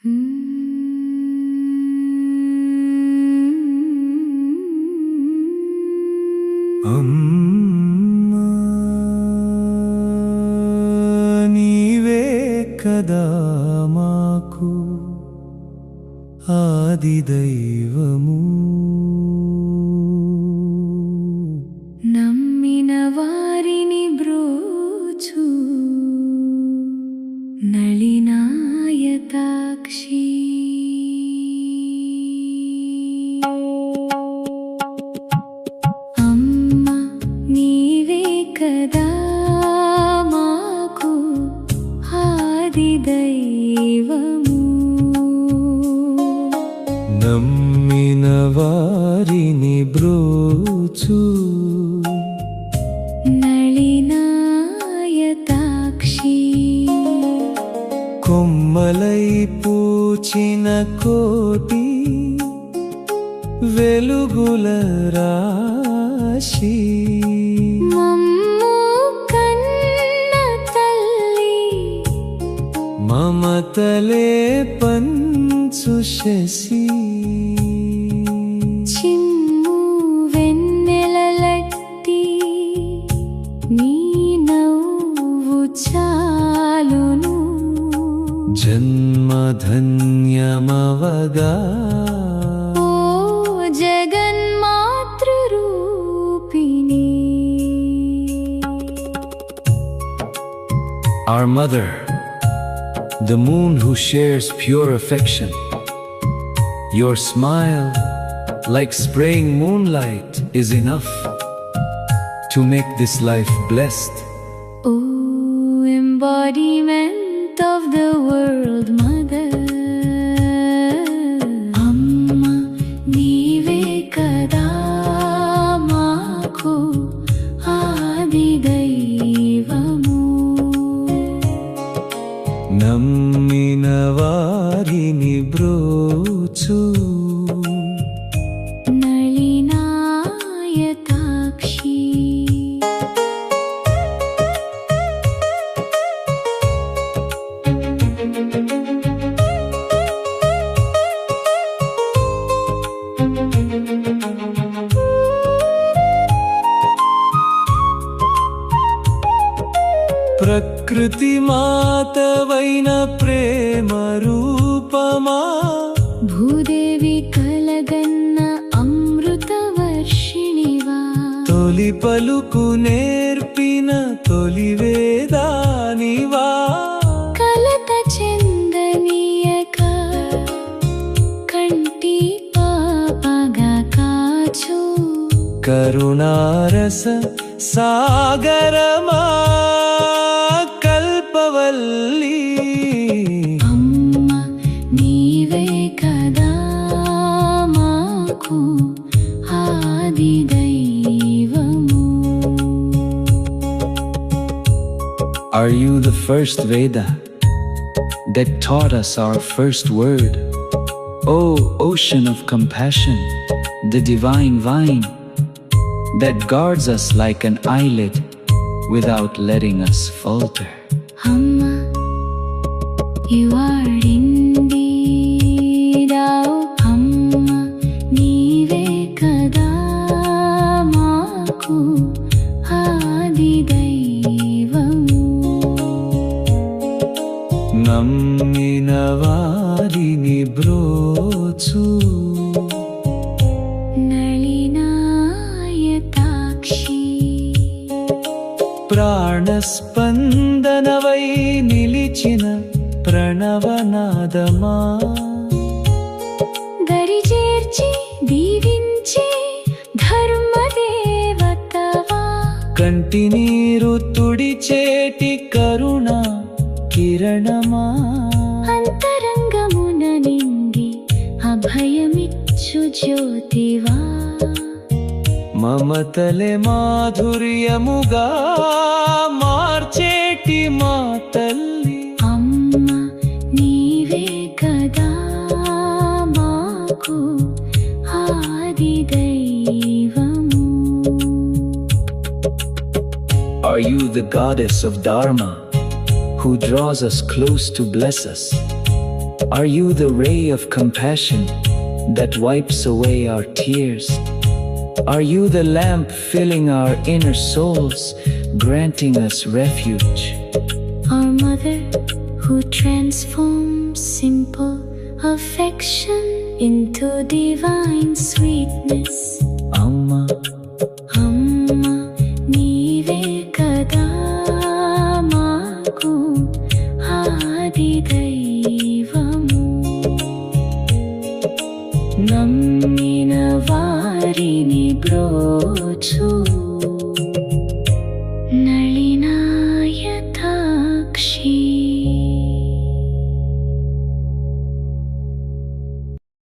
అమ్మా నీవే కదా మాకు ఆది దైవము, నమ్మిన వారిని బ్రోచు నళినాయతాక్షి. అమ్మ నీవే కదా మాకు ఆది దైవము, నమ్మిన వారిని బ్రోచు నళినాయతాక్షి. కొమ్మలై పూచిన కోటి వెలుగుల రాశి, మమ్ము కన్న తల్లి మమతలే పంచు శశి. చిమ్ము వెన్నెలలట్టి నీ నవ్వు చాలును, జన్మధన్యమవగా ఓ జగన్మాతృరూపిణి. Our mother, the moon who shares pure affection, your smile, like spraying moonlight, is enough to make this life blessed. O embodiment of the world mother, amma neeve kada maaku ఆది దైవము, నమ్మిన వారిని బ్రోచు నళినాయతాక్షి. ప్రకృతి మాతవైన ప్రేమ రూపమా, భూదేవి కలగన్న అమృత వర్షిణివా, తొలి పలుకు నేర్పిన తొలి వేదానివా, కలత చెందనీయక కంటి పాపగా కాచు, కరుణారస సాగరమా కల్పవల్లి. అమ్మ నీవే కదా మాకు ఆది దైవము. Are you the first Veda that taught us our first word? O ocean of compassion, the divine vine that guards us like an eyelid without letting us falter. Amma, you are indeed our Amma, neeve kada maaku ఆది దైవము, నమ్మిన వారిని బ్రోచు నళినాయతాక్షి. ప్రాణస్పందనవై నిలిచిన ప్రణవనాదమా, దరి చేర్చి దీవించే ధర్మదేవతవా, కంటి నీరు తుడిచేటి కరుణ కిరణమా, అంతరంగమున నిండి అభయమిచ్చు జ్యోతివా, మమతలే మాధుర్యముగా మార్చేటి మా తల్లి. అమ్మ నీవే కదా మాకు ఆది దైవము. Are you the goddess of Dharma who draws us close to bless us? Are you the ray of compassion that wipes away our tears? Are you the lamp filling our inner souls, granting us refuge? Our mother who transforms simple affection into divine sweetness. Amma, Amma నీవే కదా మాకు ఆది దైవము. నమ్మిన వారిని బ్రోచు